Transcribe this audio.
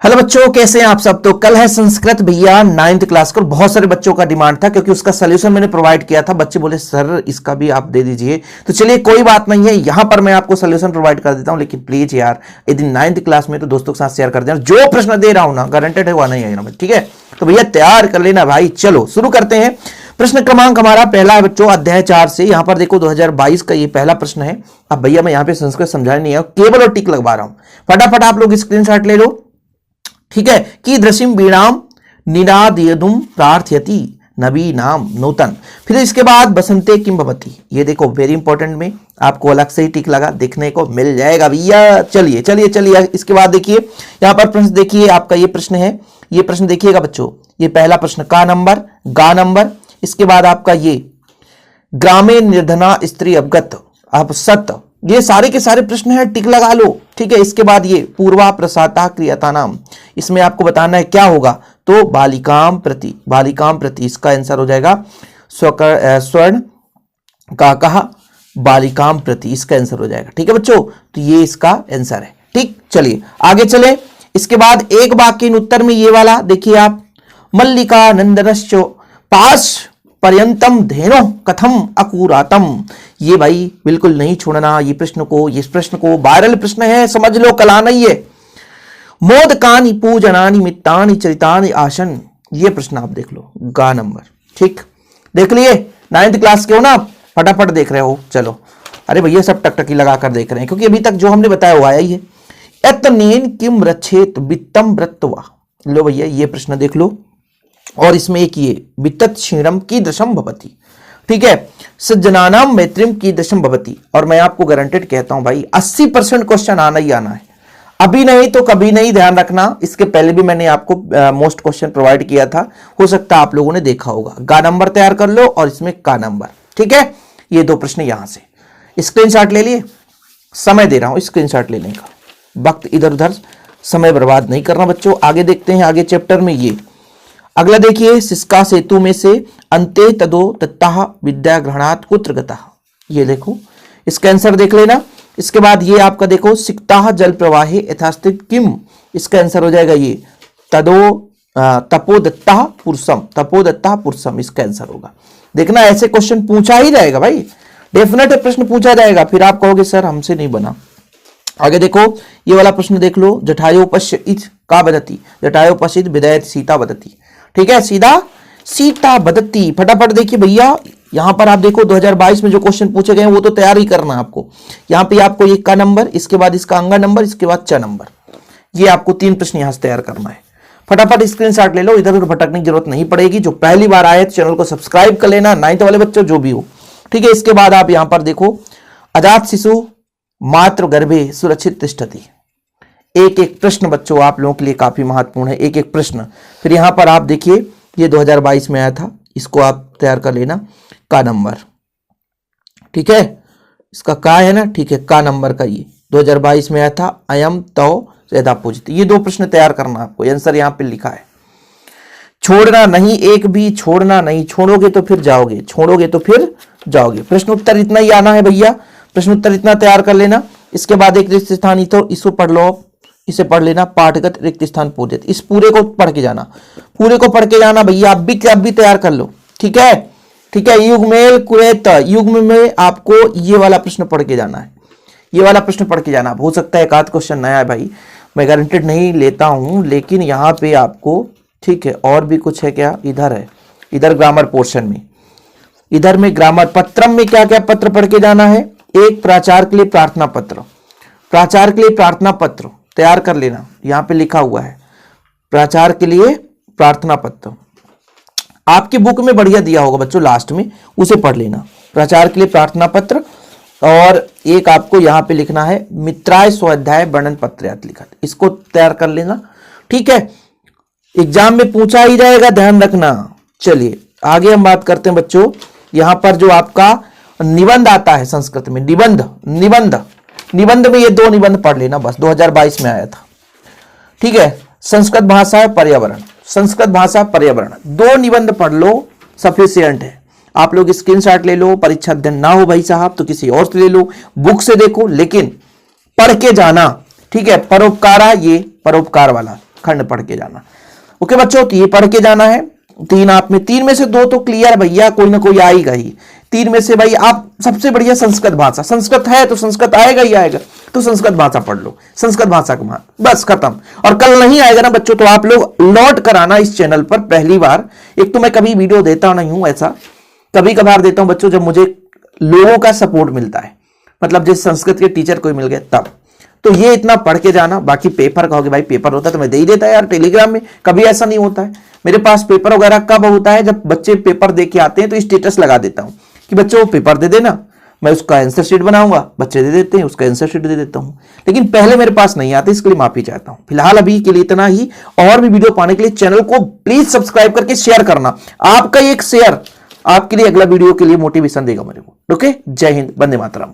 Hello बच्चों, कैसे हैं आप सब। तो कल है संस्कृत भैया 9th क्लास का। बहुत सारे बच्चों का डिमांड था क्योंकि उसका सोल्यूशन मैंने प्रोवाइड किया था। बच्चे बोले सर इसका भी आप दे दीजिए। तो चलिए कोई बात नहीं है, यहां पर मैं आपको सोल्यूशन प्रोवाइड कर देता हूं। लेकिन प्लीज यार यदि 9th क्लास में तो दोस्तों के साथ शेयर कर देना। जो प्रश्न दे रहा हूं ना गारंटेड है वह नहीं आएगा, ठीक है। तो भैया तैयार कर लेना भाई। चलो शुरू करते हैं। प्रश्न क्रमांक हमारा पहला है बच्चों अध्याय 4 से। यहां पर देखो 2022 का ये पहला प्रश्न है। अब भैया मैं यहां पे संस्कृत समझाने नहीं है, केवल और टिक लगवा रहा हूं। फटाफट आप लोग स्क्रीनशॉट ले लो, ठीक है। कि दृशिम वीणाम निनादयदुम प्रार्थयति नवीनाम नूतन। फिर इसके बाद बसंते किम भवति। ये देखो वेरी इंपॉर्टेंट में आपको अलग से ही टिक लगा देखने को मिल जाएगा भैया। चलिए चलिए चलिए इसके बाद देखिए यहां पर प्रश्न देखिए आपका ये प्रश्न है। ये प्रश्न देखिएगा बच्चों, ये पहला प्रश्न का नंबर गा नंबर। इसके बाद आपका ये ग्रामे निर्धना स्त्री अवगत अब सत। ये सारे के सारे प्रश्न है, टिक लगा लो, ठीक है। इसके बाद ये पूर्वा प्रसाता क्रियता नाम, इसमें आपको बताना है क्या होगा। तो बालिकाम प्रति इसका आंसर हो जाएगा स्वर्ण का कहा बालिकाम प्रति, इसका आंसर हो जाएगा, ठीक है बच्चों। तो ये इसका आंसर है, ठीक। चलिए आगे चले। इसके बाद एक वाक्य उत्तर में ये वाला देखिए आप, मल्लिका नंदनश्च पास पर्यंतम धेनो कथम अकुरातम। ये भाई बिल्कुल नहीं छोड़ना ये प्रश्न को, इस प्रश्न को वायरल प्रश्न है, समझ लो कल आना ही है। मोदकानि पूजनानि मित्तानि चरितानि आसन। ये प्रश्न आप देख लो, गा नंबर, ठीक। देख लिए 9th क्लास के हो ना, फटाफट देख रहे हो। चलो अरे भैया सब टकटकी लगाकर देख रहे हैं क्योंकि अभी तक जो हमने बताया वो आया ही है। यत्नेन किम रक्षेत वित्तम व्रतवा। लो भैया ये प्रश्न देख लो। और इसमें एक ये वित्तत क्षीणम की दशम भवती, ठीक है। सज्जनानाम मैत्रिम की दशम भवती। और मैं आपको गारंटेड कहता हूं भाई 80% क्वेश्चन आना ही आना है, अभी नहीं तो कभी नहीं, ध्यान रखना। इसके पहले भी मैंने आपको मोस्ट क्वेश्चन प्रोवाइड किया था, हो सकता है आप लोगों ने देखा होगा। गा नंबर तैयार कर लो और इसमें का नंबर, ठीक है। ये दो प्रश्न यहां से स्क्रीनशॉट ले लिए। समय दे रहा हूं स्क्रीनशॉट लेने का, वक्त इधर उधर समय बर्बाद नहीं करना बच्चों। आगे देखते हैं, आगे चैप्टर में ये अगला देखिए, सिस्का सेतु में से अंते तदो तत्ता विद्या ग्रहणात् कुत्र गतः। ये देखो इसका आंसर देख लेना। इसके बाद ये आपका देखो सिक्ता जल प्रवाहे यथास्थित किम, इसका आंसर हो जाएगा ये तदो तपोदत्ता पुरुषम, इसका आंसर होगा। देखना ऐसे क्वेश्चन पूछा ही जाएगा भाई, डेफिनेट प्रश्न पूछा जाएगा, फिर आप कहोगे सर हमसे नहीं बना। आगे देखो ये वाला प्रश्न देख लो, जटायोपश्यित का बदती जटायोपश्यित विदयत सीता बदती, ठीक है। सीधा सीता बदती। फटाफट देखिए भैया यहां पर आप देखो 2022 में जो क्वेश्चन पूछे गए हैं वो तो तैयार ही करना है आपको। यहां पे आपको ये का नंबर, इसके बाद इसका अंगा नंबर, इसके बाद च नंबर, ये आपको 3 प्रश्न यहां से तैयार करना है। फटाफट स्क्रीनशॉट ले लो, इधर उधर भटकने की जरूरत नहीं पड़ेगी। जो पहली बार आए तो चैनल को सब्सक्राइब कर लेना, 9th वाले बच्चों जो भी हो, ठीक है। इसके बाद आप यहां पर देखो अजात शिशु मातृ गर्भे सुरक्षित तिष्ठति। एक एक प्रश्न बच्चों आप लोगों के लिए काफी महत्वपूर्ण है, एक एक प्रश्न। फिर यहां पर आप देखिए ये 2022 में आया था, इसको आप तैयार कर लेना। का नंबर, ठीक है, इसका का है ना, ठीक है। का नंबर का ये 2022 में आया था, अयम तो ज्यादा पूछती। ये 2 प्रश्न तैयार करना आपको, आंसर यहां पे लिखा है। छोड़ना नहीं, एक भी छोड़ना नहीं, छोड़ोगे तो फिर जाओगे, छोड़ोगे तो फिर जाओगे। प्रश्न उत्तर इतना ही आना है भैया, प्रश्न उत्तर इतना तैयार कर लेना। इसके बाद एक रिक्त स्थान तो इसको पढ़ लो, इसे पढ़ लेना, पाठगत रिक्त स्थान पूजित। इस पूरे को पढ़ के जाना, पूरे को पढ़ के जाना भैया। आप भी तैयार कर लो, ठीक है, ठीक है। युग्मेल कुरेत, युग्म में आपको ये वाला प्रश्न पढ़ के जाना है, ये वाला प्रश्न पढ़ के जाना। हो सकता है एक आध क्वेश्चन नया है भाई, मैं गारंटेड नहीं लेता हूं, लेकिन यहां पे आपको, ठीक है। और भी कुछ है क्या, इधर है, इधर ग्रामर पोर्शन में, इधर में ग्रामर पत्रम में क्या क्या पत्र पढ़ के जाना है। एक प्राचार्य के लिए प्रार्थना पत्र, प्राचार्य के लिए प्रार्थना पत्र तैयार कर लेना, यहां पे लिखा हुआ है प्राचार्य के लिए प्रार्थना पत्र। आपकी बुक में बढ़िया दिया होगा बच्चों लास्ट में, उसे पढ़ लेना, प्राचार्य के लिए प्रार्थना पत्र। और एक आपको यहां पे लिखना है मित्राय स्वाध्याय वर्णन पत्र लिखा, इसको तैयार कर लेना, ठीक है। एग्जाम में पूछा ही जाएगा, ध्यान रखना। चलिए आगे हम बात करते हैं बच्चों, यहां पर जो आपका निबंध आता है संस्कृत में, निबंध में ये 2 निबंध पढ़ लेना बस, 2022 में आया था, ठीक है। संस्कृत भाषा पर्यावरण, संस्कृत भाषा पर्यावरण 2 निबंध पढ़ लो, सफिशिएंट है। आप लोग स्क्रीनशॉट ले लो, परीक्षा अध्ययन ना हो भाई साहब तो किसी और से ले लो, बुक से देखो, लेकिन पढ़ के जाना, ठीक है। परोपकारा, ये परोपकार वाला खंड पढ़ के जाना। ओके बच्चों, तो ये पढ़ के जाना है। तीन में से 2 तो क्लियर भैया, कोई ना कोई आएगा ही। 3 में से भाई आप सबसे बढ़िया संस्कृत भाषा, संस्कृत है तो संस्कृत आएगा ही आएगा, तो संस्कृत भाषा पढ़ लो, संस्कृत भाषा का मान, बस खत्म। और कल नहीं आएगा ना बच्चों, तो आप लोग लौट कर आना इस चैनल पर पहली बार। एक तो मैं कभी वीडियो देता नहीं हूं, ऐसा कभी कभार देता हूं बच्चों, जब मुझे लोगों का सपोर्ट मिलता है, मतलब जैसे संस्कृत के टीचर कोई मिल गए तब। तो ये इतना पढ़ के जाना। बाकी पेपर कहोगे भाई पेपर होता है तो मैं दे ही देता है यार टेलीग्राम में, कभी ऐसा नहीं होता है। मेरे पास पेपर वगैरह कब होता है, जब बच्चे पेपर दे के आते हैं तो स्टेटस लगा देता हूं कि बच्चों वो पेपर दे देना, मैं उसका आंसर शीट बनाऊंगा, बच्चे दे देते हैं, उसका आंसर शीट दे देता हूं। लेकिन पहले मेरे पास नहीं आते, इसके लिए माफी चाहता हूं। फिलहाल अभी के लिए इतना ही। और भी वीडियो पाने के लिए चैनल को प्लीज सब्सक्राइब करके शेयर करना। आपका एक शेयर आपके लिए अगला वीडियो के लिए मोटिवेशन देगा मेरे को। ओके, जय हिंद, वंदे मातरम।